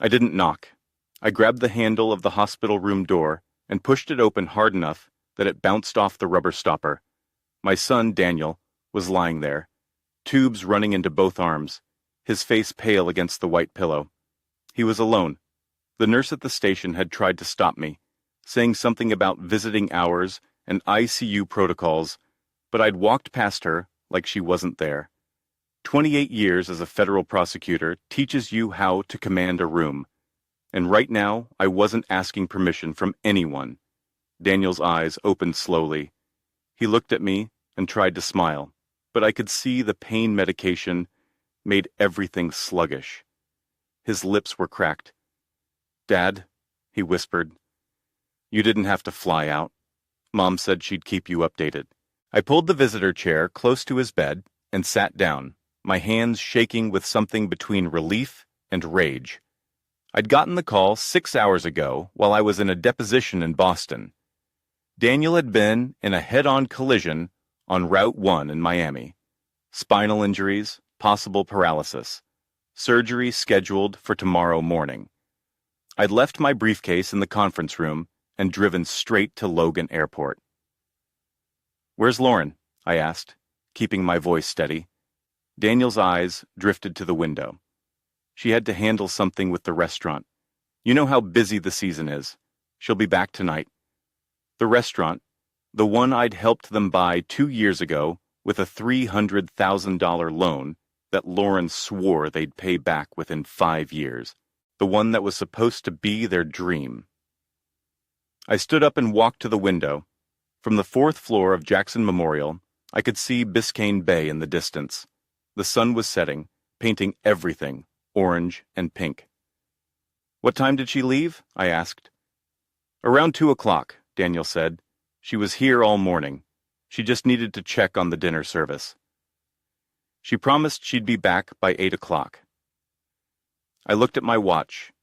I didn't knock. I grabbed the handle of the hospital room door and pushed it open hard enough that it bounced off the rubber stopper. My son, Daniel, was lying there, tubes running into both arms, his face pale against the white pillow. He was alone. The nurse at the station had tried to stop me, saying something about visiting hours and ICU protocols, but I'd walked past her like she wasn't there. 28 years as a federal prosecutor teaches you how to command a room, and right now I wasn't asking permission from anyone. Daniel's eyes opened slowly. He looked at me and tried to smile, but I could see the pain medication made everything sluggish. His lips were cracked. "Dad," he whispered, "you didn't have to fly out. Mom said she'd keep you updated." I pulled the visitor chair close to his bed and sat down, my hands shaking with something between relief and rage. I'd gotten the call 6 hours ago while I was in a deposition in Boston. Daniel had been in a head-on collision on Route 1 in Miami. Spinal injuries, possible paralysis. Surgery scheduled for tomorrow morning. I'd left my briefcase in the conference room and driven straight to Logan Airport. "Where's Lauren?" I asked, keeping my voice steady. Daniel's eyes drifted to the window. "She had to handle something with the restaurant. You know how busy the season is. She'll be back tonight." The restaurant, the one I'd helped them buy 2 years ago with a $300,000 loan that Lauren swore they'd pay back within 5 years. The one that was supposed to be their dream. I stood up and walked to the window. From the 4th floor of Jackson Memorial, I could see Biscayne Bay in the distance. The sun was setting, painting everything orange and pink. "What time did she leave?" I asked. "Around 2 o'clock, Daniel said. "She was here all morning. She just needed to check on the dinner service. She promised she'd be back by 8 o'clock. I looked at my watch.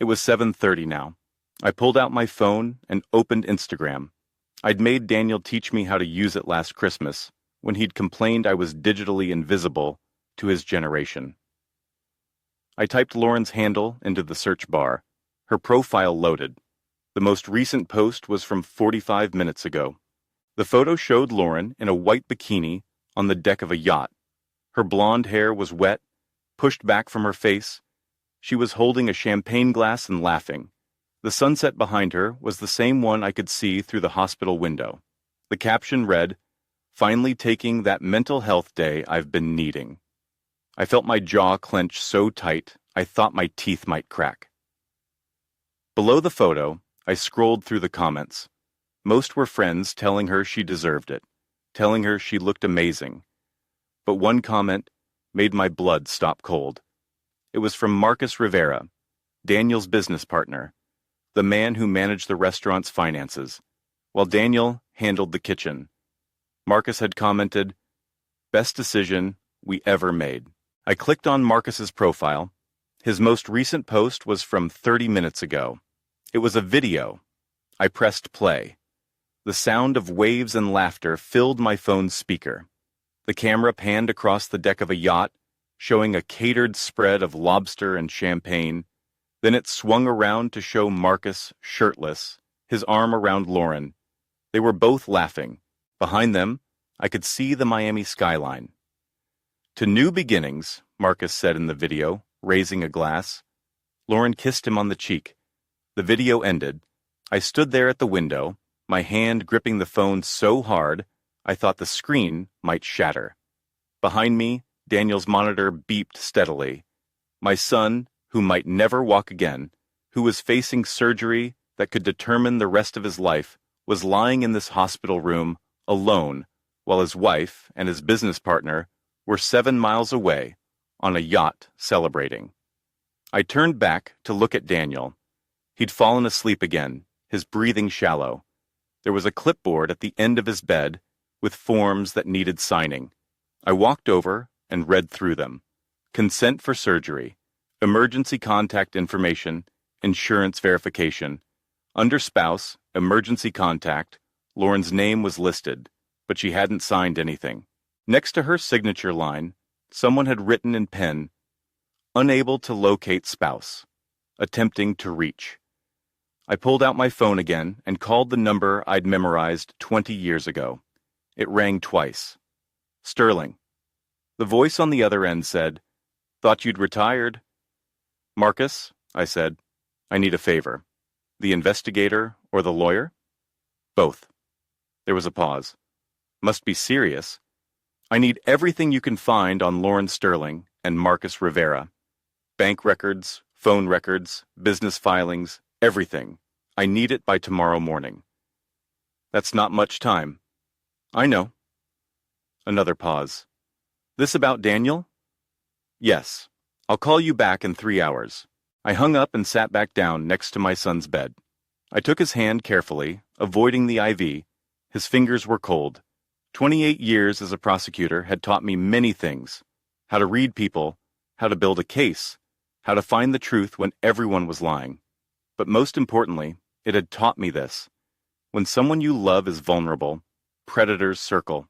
It was 7:30 now. I pulled out my phone and opened Instagram. I'd made Daniel teach me how to use it last Christmas, when he'd complained I was digitally invisible to his generation. I typed Lauren's handle into the search bar. Her profile loaded. The most recent post was from 45 minutes ago. The photo showed Lauren in a white bikini on the deck of a yacht. Her blonde hair was wet, pushed back from her face. She was holding a champagne glass and laughing. The sunset behind her was the same one I could see through the hospital window. The caption read, "Finally taking that mental health day I've been needing." I felt my jaw clench so tight I thought my teeth might crack. Below the photo, I scrolled through the comments. Most were friends telling her she deserved it, telling her she looked amazing. But one comment made my blood stop cold. It was from Marcus Rivera, Daniel's business partner, the man who managed the restaurant's finances, while Daniel handled the kitchen. Marcus had commented, "Best decision we ever made." I clicked on Marcus's profile. His most recent post was from 30 minutes ago. It was a video. I pressed play. The sound of waves and laughter filled my phone's speaker. The camera panned across the deck of a yacht, showing a catered spread of lobster and champagne. Then it swung around to show Marcus shirtless, his arm around Lauren. They were both laughing. Behind them, I could see the Miami skyline. "To new beginnings," Marcus said in the video, raising a glass. Lauren kissed him on the cheek. The video ended. I stood there at the window, my hand gripping the phone so hard I thought the screen might shatter. Behind me, Daniel's monitor beeped steadily. My son, who might never walk again, who was facing surgery that could determine the rest of his life, was lying in this hospital room, alone, while his wife and his business partner were 7 miles away, on a yacht celebrating. I turned back to look at Daniel. He'd fallen asleep again, his breathing shallow. There was a clipboard at the end of his bed with forms that needed signing. I walked over and read through them. Consent for surgery, emergency contact information, insurance verification. Under spouse, emergency contact, Lauren's name was listed, but she hadn't signed anything. Next to her signature line, someone had written in pen, "Unable to locate spouse." attempting to reach. I pulled out my phone again and called the number I'd memorized 20 years ago. It rang twice. Sterling. The voice on the other end said, "Thought you'd retired." "Marcus," I said, "I need a favor. The investigator or the lawyer?" "Both." There was a pause. "Must be serious." "I need everything you can find on Lauren Sterling and Marcus Rivera. Bank records, phone records, business filings, everything. I need it by tomorrow morning." "That's not much time." "I know." Another pause. "This about Daniel?" "Yes. I'll call you back in 3 hours." I hung up and sat back down next to my son's bed. I took his hand carefully, avoiding the IV. His fingers were cold. 28 years as a prosecutor had taught me many things: how to read people, how to build a case, how to find the truth when everyone was lying. But most importantly, it had taught me this: when someone you love is vulnerable, predators circle.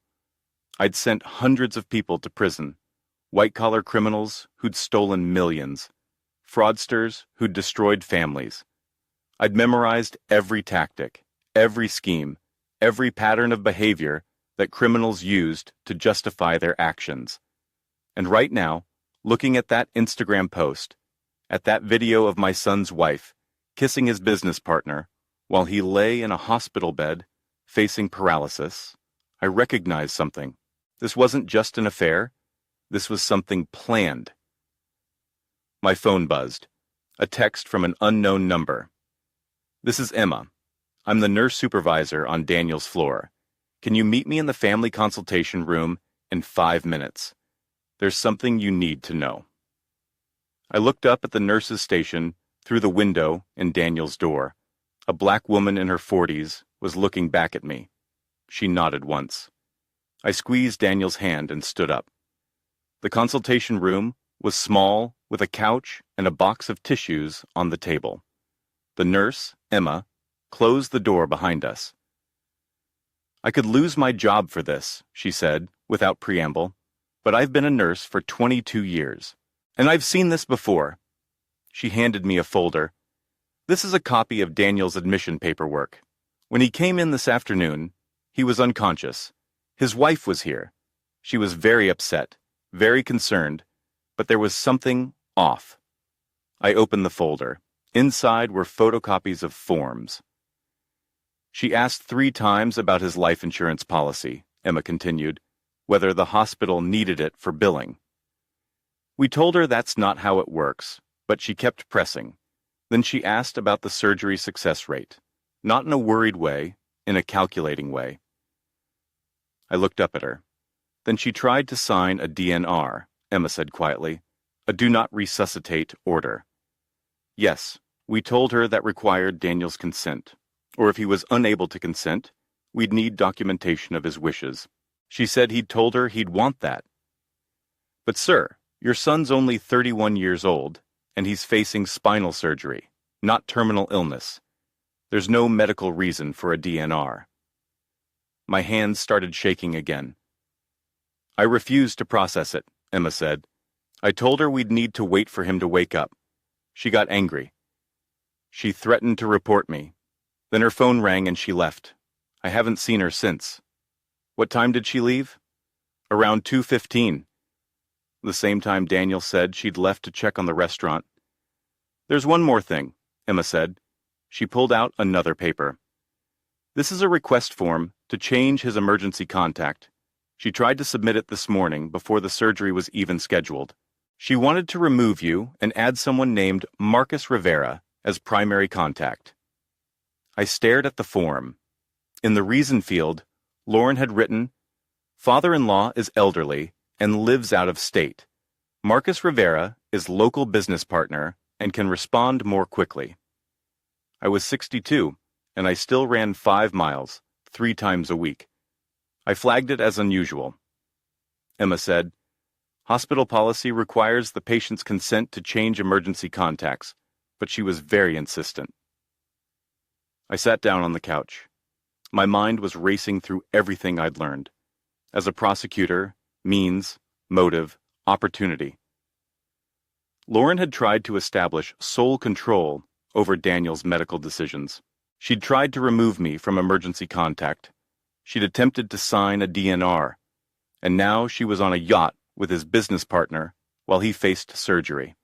I'd sent hundreds of people to prison, white-collar criminals who'd stolen millions, fraudsters who'd destroyed families. I'd memorized every tactic, every scheme, every pattern of behavior that criminals used to justify their actions. And right now, looking at that Instagram post, at that video of my son's wife kissing his business partner while he lay in a hospital bed facing paralysis, I recognized something. This wasn't just an affair. This was something planned. My phone buzzed. A text from an unknown number. "This is Emma. I'm the nurse supervisor on Daniel's floor. Can you meet me in the family consultation room in 5 minutes? There's something you need to know." I looked up at the nurse's station through the window in Daniel's door. A black woman in her 40s was looking back at me. She nodded once. I squeezed Daniel's hand and stood up. The consultation room was small, with a couch and a box of tissues on the table. The nurse, Emma, closed the door behind us. "I could lose my job for this," she said, without preamble, "but I've been a nurse for 22 years. And I've seen this before." She handed me a folder. "This is a copy of Daniel's admission paperwork. When he came in this afternoon, he was unconscious. His wife was here. She was very upset, very concerned, but there was something off." I opened the folder. Inside were photocopies of forms. "She asked 3 times about his life insurance policy," Emma continued, "whether the hospital needed it for billing. We told her that's not how it works, but she kept pressing. Then she asked about the surgery success rate, not in a worried way, in a calculating way." I looked up at her. "Then she tried to sign a DNR," Emma said quietly, "a do not resuscitate order. Yes, we told her that required Daniel's consent, or if he was unable to consent, we'd need documentation of his wishes. She said he'd told her he'd want that." "But sir, your son's only 31 years old, and he's facing spinal surgery, not terminal illness. There's no medical reason for a DNR." My hands started shaking again. "I refused to process it," Emma said. "I told her we'd need to wait for him to wake up. She got angry. She threatened to report me. Then her phone rang and she left. I haven't seen her since." "What time did she leave?" "Around 2:15. The same time Daniel said she'd left to check on the restaurant." "There's one more thing," Emma said. She pulled out another paper. "This is a request form to change his emergency contact. She tried to submit it this morning before the surgery was even scheduled. She wanted to remove you and add someone named Marcus Rivera as primary contact." I stared at the form. In the reason field, Lauren had written, "Father-in-law is elderly and lives out of state. Marcus Rivera is local business partner and can respond more quickly." I was 62, and I still ran 5 miles, 3 times a week. I flagged it as unusual. Emma said, "Hospital policy requires the patient's consent to change emergency contacts," but she was very insistent. I sat down on the couch. My mind was racing through everything I'd learned. As a prosecutor, means, motive, opportunity. Lauren had tried to establish sole control over Daniel's medical decisions. She'd tried to remove me from emergency contact. She'd attempted to sign a DNR. And now she was on a yacht with his business partner while he faced surgery.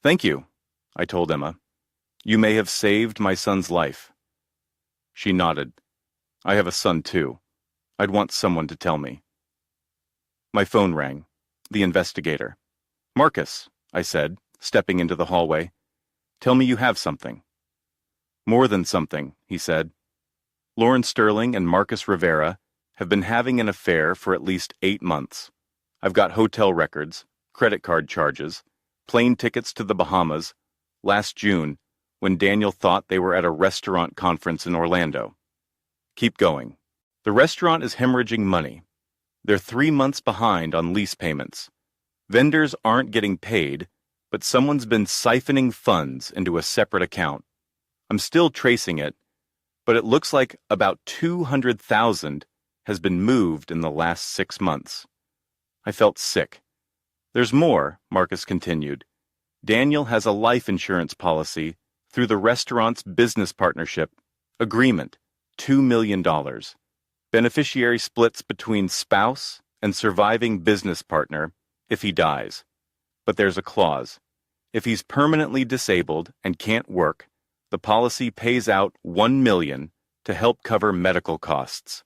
"Thank you," I told Emma. "You may have saved my son's life." She nodded. "I have a son, too. I'd want someone to tell me." My phone rang. The investigator. "Marcus," I said, stepping into the hallway. "Tell me you have something." "More than something," he said. "Lauren Sterling and Marcus Rivera have been having an affair for at least 8 months. I've got hotel records, credit card charges, plane tickets to the Bahamas, last June, when Daniel thought they were at a restaurant conference in Orlando. Keep going. The restaurant is hemorrhaging money. They're 3 months behind on lease payments. Vendors aren't getting paid, but someone's been siphoning funds into a separate account. I'm still tracing it, but it looks like about 200,000 has been moved in the last 6 months. I felt sick. There's more, Marcus continued. Daniel has a life insurance policy through the restaurant's business partnership agreement, $2 million. Beneficiary splits between spouse and surviving business partner if he dies. But there's a clause. If he's permanently disabled and can't work, the policy pays out $1 million to help cover medical costs.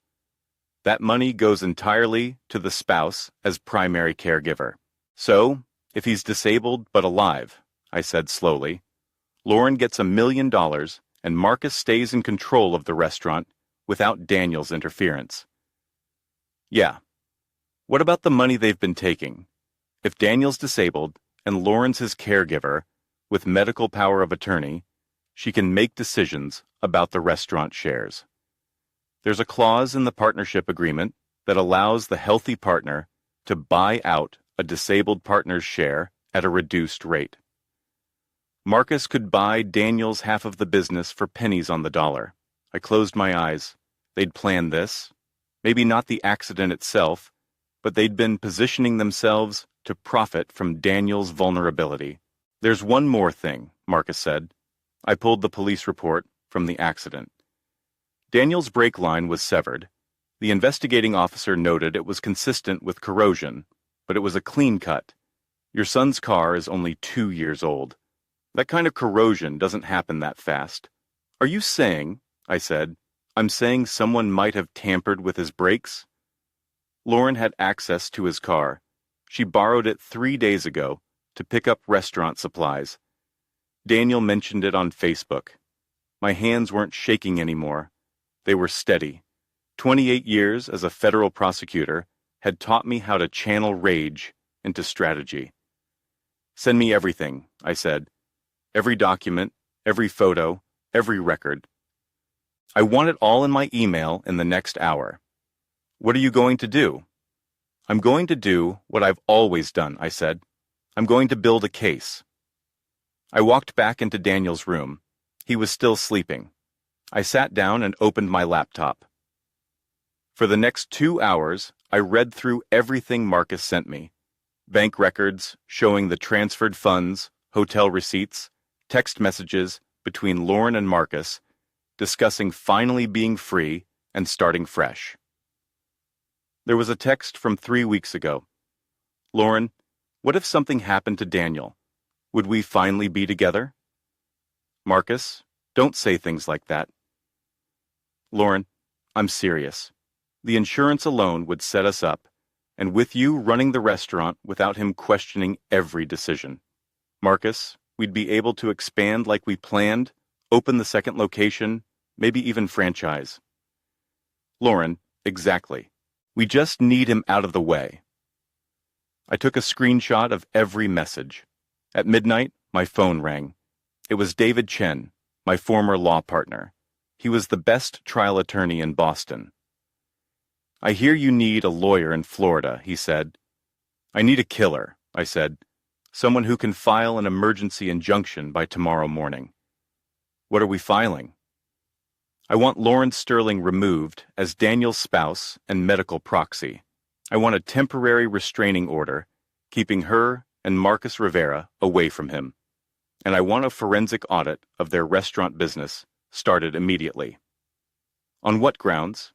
That money goes entirely to the spouse as primary caregiver. So, if he's disabled but alive, I said slowly, Lauren gets $1 million and Marcus stays in control of the restaurant without Daniel's interference. Yeah. What about the money they've been taking? If Daniel's disabled and Lauren's his caregiver, with medical power of attorney, she can make decisions about the restaurant shares. There's a clause in the partnership agreement that allows the healthy partner to buy out a disabled partner's share at a reduced rate. Marcus could buy Daniel's half of the business for pennies on the dollar. I closed my eyes. They'd planned this. Maybe not the accident itself, but they'd been positioning themselves to profit from Daniel's vulnerability. There's one more thing, Marcus said. I pulled the police report from the accident. Daniel's brake line was severed. The investigating officer noted it was consistent with corrosion, but it was a clean cut. Your son's car is only 2 years old. That kind of corrosion doesn't happen that fast. Are you saying, I said, I'm saying someone might have tampered with his brakes? Lauren had access to his car. She borrowed it 3 days ago to pick up restaurant supplies. Daniel mentioned it on Facebook. My hands weren't shaking anymore. They were steady. 28 years as a federal prosecutor had taught me how to channel rage into strategy. Send me everything, I said. Every document, every photo, every record. I want it all in my email in the next hour. What are you going to do? I'm going to do what I've always done, I said. I'm going to build a case. I walked back into Daniel's room. He was still sleeping. I sat down and opened my laptop. For the next 2 hours, I read through everything Marcus sent me. Bank records showing the transferred funds, hotel receipts, text messages between Lauren and Marcus, discussing finally being free and starting fresh. There was a text from 3 weeks ago. Lauren, what if something happened to Daniel? Would we finally be together? Marcus, don't say things like that. Lauren, I'm serious. The insurance alone would set us up, and with you running the restaurant without him questioning every decision. Marcus, we'd be able to expand like we planned, open the second location, maybe even franchise. Lauren, exactly. We just need him out of the way. I took a screenshot of every message. At midnight, my phone rang. It was David Chen, my former law partner. He was the best trial attorney in Boston. I hear you need a lawyer in Florida, he said. I need a killer, I said. Someone who can file an emergency injunction by tomorrow morning. What are we filing? I want Lauren Sterling removed as Daniel's spouse and medical proxy. I want a temporary restraining order, keeping her and Marcus Rivera away from him, and I want a forensic audit of their restaurant business started immediately. On what grounds?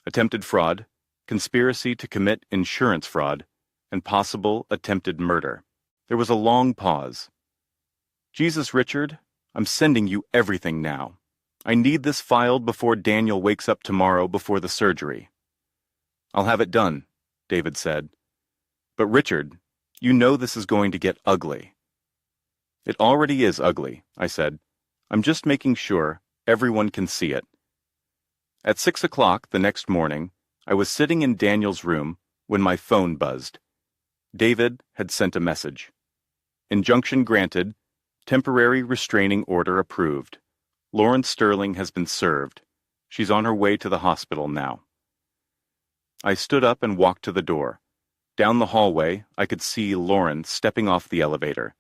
Attempted fraud, conspiracy to commit insurance fraud, and possible attempted murder. There was a long pause. Jesus, Richard, I'm sending you everything now. I need this filed before Daniel wakes up tomorrow before the surgery. I'll have it done, David said. But Richard, you know this is going to get ugly. It already is ugly, I said. I'm just making sure everyone can see it. At 6 o'clock the next morning, I was sitting in Daniel's room when my phone buzzed. David had sent a message. Injunction granted. Temporary restraining order approved. Lauren Sterling has been served. She's on her way to the hospital now. I stood up and walked to the door. Down the hallway, I could see Lauren stepping off the elevator.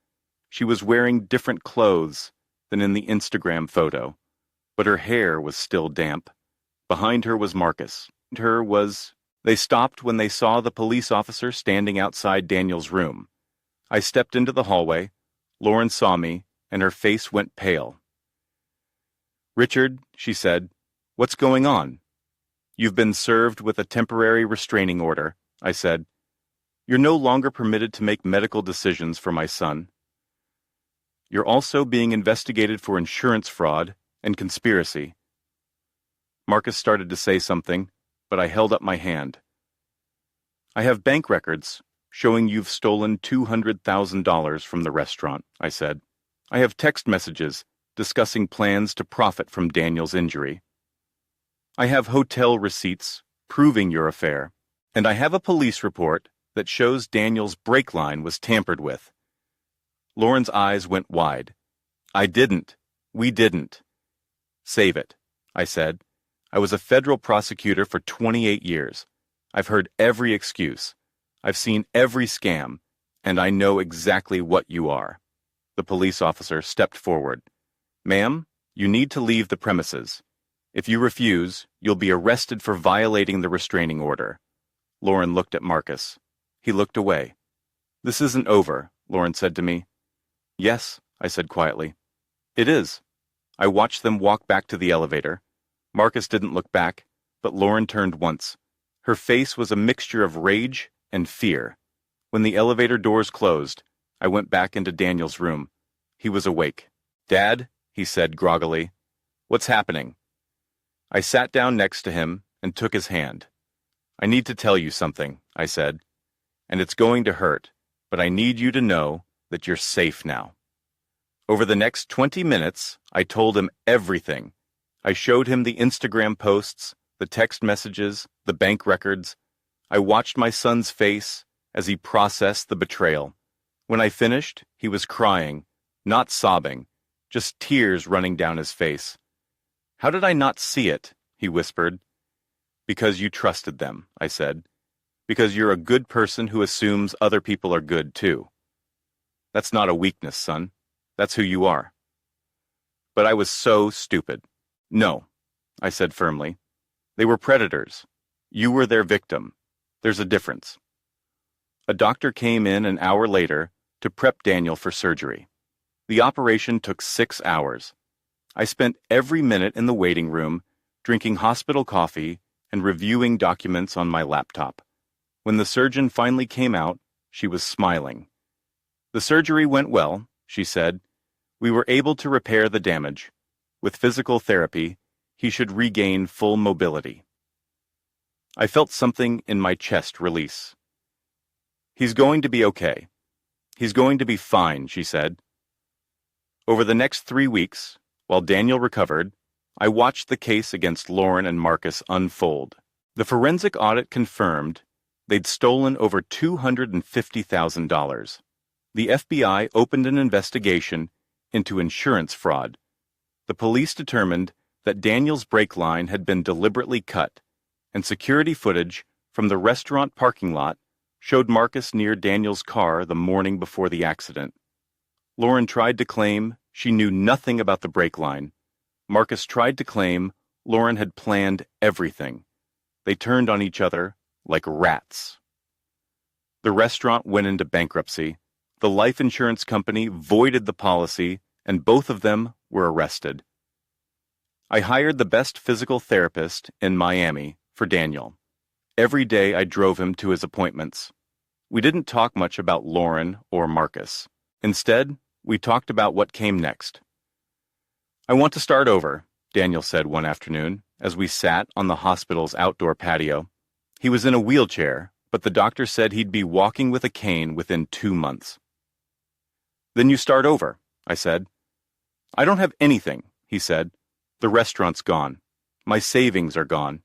She was wearing different clothes than in the Instagram photo, but her hair was still damp. Behind her was Marcus. They stopped when they saw the police officer standing outside Daniel's room. I stepped into the hallway. Lauren saw me, and her face went pale. Richard, she said, what's going on? You've been served with a temporary restraining order, I said. You're no longer permitted to make medical decisions for my son. You're also being investigated for insurance fraud and conspiracy. Marcus started to say something, but I held up my hand. I have bank records showing you've stolen $200,000 from the restaurant, I said. I have text messages discussing plans to profit from Daniel's injury. I have hotel receipts proving your affair, and I have a police report that shows Daniel's brake line was tampered with. Lauren's eyes went wide. I didn't. We didn't. Save it, I said. I was a federal prosecutor for 28 years. I've heard every excuse. I've seen every scam, and I know exactly what you are. The police officer stepped forward. Ma'am, you need to leave the premises. If you refuse, you'll be arrested for violating the restraining order. Lauren looked at Marcus. He looked away. This isn't over, Lauren said to me. Yes, I said quietly. It is. I watched them walk back to the elevator. Marcus didn't look back, but Lauren turned once. Her face was a mixture of rage and fear. When the elevator doors closed, I went back into Daniel's room. He was awake. Dad, he said groggily, what's happening? I sat down next to him and took his hand. I need to tell you something, I said, and it's going to hurt, but I need you to know that you're safe now. Over the next 20 minutes, I told him everything. I showed him the Instagram posts, the text messages, the bank records. I watched my son's face as he processed the betrayal. When I finished, he was crying, not sobbing, just tears running down his face. How did I not see it? He whispered. Because you trusted them, I said. Because you're a good person who assumes other people are good too. That's not a weakness, son. That's who you are. But I was so stupid. No, I said firmly. They were predators. You were their victim. There's a difference. A doctor came in an hour later to prep Daniel for surgery. The operation took 6 hours. I spent every minute in the waiting room, drinking hospital coffee and reviewing documents on my laptop. When the surgeon finally came out, she was smiling. The surgery went well, she said. We were able to repair the damage. With physical therapy, he should regain full mobility. I felt something in my chest release. He's going to be okay. He's going to be fine, she said. Over the next 3 weeks, while Daniel recovered, I watched the case against Lauren and Marcus unfold. The forensic audit confirmed they'd stolen over $250,000. The FBI opened an investigation into insurance fraud. The police determined that Daniel's brake line had been deliberately cut, and security footage from the restaurant parking lot showed Marcus near Daniel's car the morning before the accident. Lauren tried to claim she knew nothing about the brake line. Marcus tried to claim Lauren had planned everything. They turned on each other like rats. The restaurant went into bankruptcy. The life insurance company voided the policy, and both of them were arrested. I hired the best physical therapist in Miami for Daniel. Every day I drove him to his appointments. We didn't talk much about Lauren or Marcus. Instead, we talked about what came next. "I want to start over," Daniel said one afternoon, as we sat on the hospital's outdoor patio. He was in a wheelchair, but the doctor said he'd be walking with a cane within 2 months. "Then you start over," I said. "I don't have anything," he said. "The restaurant's gone. My savings are gone.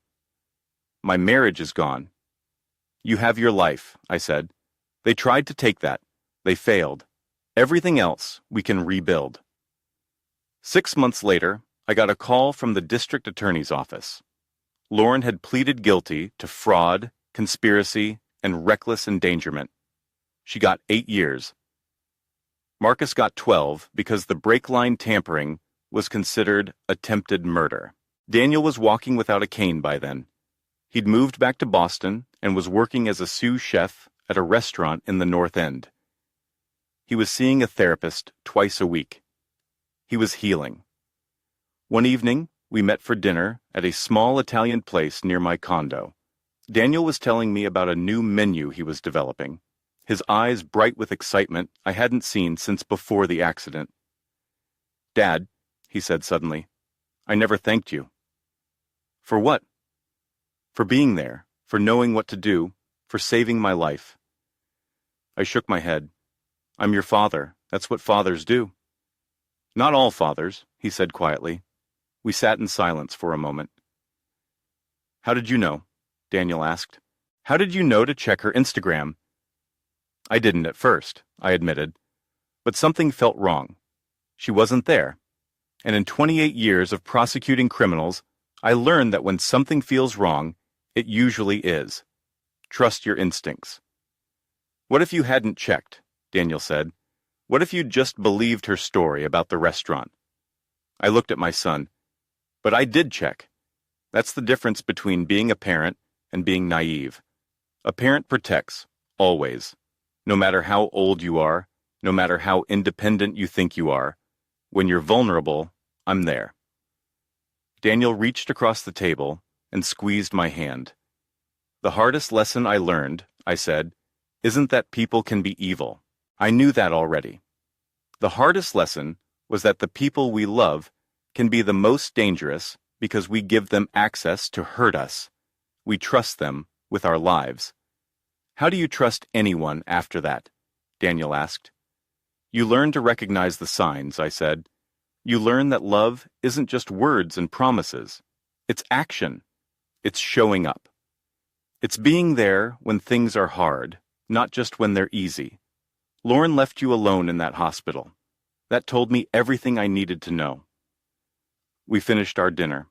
My marriage is gone." "You have your life," I said. "They tried to take that. They failed. Everything else we can rebuild." 6 months later, I got a call from the district attorney's office. Lauren had pleaded guilty to fraud, conspiracy, and reckless endangerment. She got 8 years. Marcus got 12 because the brake line tampering was considered attempted murder. Daniel was walking without a cane by then. He'd moved back to Boston and was working as a sous chef at a restaurant in the North End. He was seeing a therapist twice a week. He was healing. One evening, we met for dinner at a small Italian place near my condo. Daniel was telling me about a new menu he was developing, his eyes bright with excitement I hadn't seen since before the accident. "Dad," he said suddenly, "I never thanked you." "For what?" "For being there, for knowing what to do, for saving my life." I shook my head. "I'm your father. That's what fathers do." "Not all fathers," he said quietly. We sat in silence for a moment. "How did you know?" Daniel asked. "How did you know to check her Instagram?" "I didn't at first," I admitted. "But something felt wrong. She wasn't there. And in 28 years of prosecuting criminals, I learned that when something feels wrong, it usually is. Trust your instincts." "What if you hadn't checked?" Daniel said. "What if you'd just believed her story about the restaurant?" I looked at my son. "But I did check. That's the difference between being a parent and being naive. A parent protects, always. No matter how old you are, no matter how independent you think you are. When you're vulnerable, I'm there." Daniel reached across the table and squeezed my hand. "The hardest lesson I learned," I said, "isn't that people can be evil. I knew that already. The hardest lesson was that the people we love can be the most dangerous because we give them access to hurt us. We trust them with our lives." "How do you trust anyone after that?" Daniel asked. "You learn to recognize the signs," I said. "You learn that love isn't just words and promises. It's action. It's showing up. It's being there when things are hard, not just when they're easy. Lauren left you alone in that hospital. That told me everything I needed to know." We finished our dinner.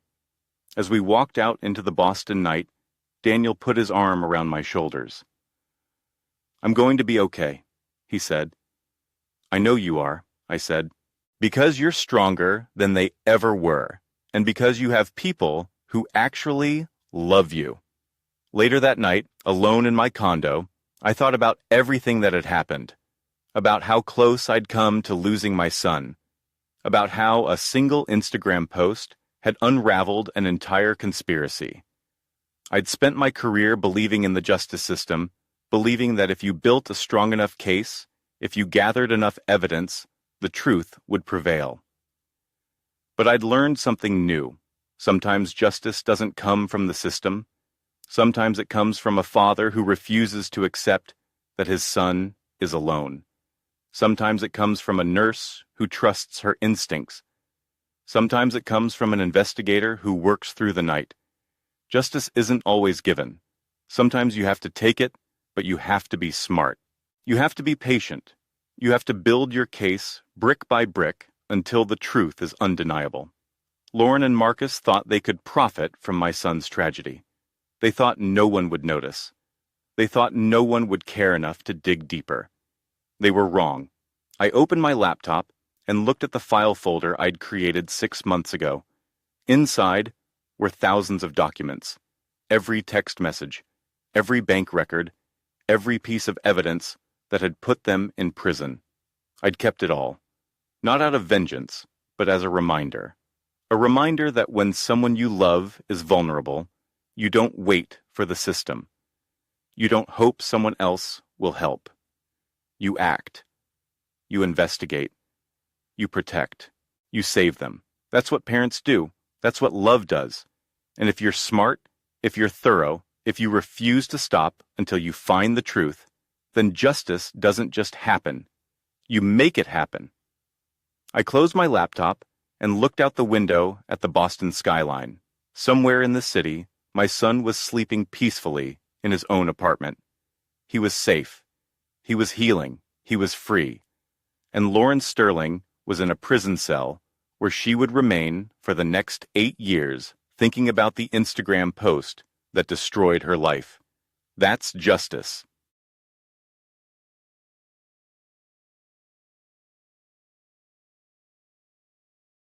As we walked out into the Boston night, Daniel put his arm around my shoulders. "I'm going to be okay," he said. "I know you are," I said, "because you're stronger than they ever were, and because you have people who actually love you." Later that night, alone in my condo, I thought about everything that had happened, about how close I'd come to losing my son, about how a single Instagram post had unraveled an entire conspiracy. I'd spent my career believing in the justice system, believing that if you built a strong enough case, if you gathered enough evidence, the truth would prevail. But I'd learned something new. Sometimes justice doesn't come from the system. Sometimes it comes from a father who refuses to accept that his son is alone. Sometimes it comes from a nurse who trusts her instincts. Sometimes it comes from an investigator who works through the night. Justice isn't always given. Sometimes you have to take it, but you have to be smart. You have to be patient. You have to build your case brick by brick until the truth is undeniable. Lauren and Marcus thought they could profit from my son's tragedy. They thought no one would notice. They thought no one would care enough to dig deeper. They were wrong. I opened my laptop and looked at the file folder I'd created 6 months ago. Inside were thousands of documents. Every text message, every bank record, every piece of evidence that had put them in prison. I'd kept it all, not out of vengeance, but as a reminder. A reminder that when someone you love is vulnerable, you don't wait for the system. You don't hope someone else will help. You act. You investigate. You protect. You save them. That's what parents do. That's what love does. And if you're smart, if you're thorough, if you refuse to stop until you find the truth, then justice doesn't just happen. You make it happen. I closed my laptop and looked out the window at the Boston skyline. Somewhere in the city, my son was sleeping peacefully in his own apartment. He was safe. He was healing. He was free. And Lauren Sterling was in a prison cell where she would remain for the next 8 years thinking about the Instagram post that destroyed her life. That's justice.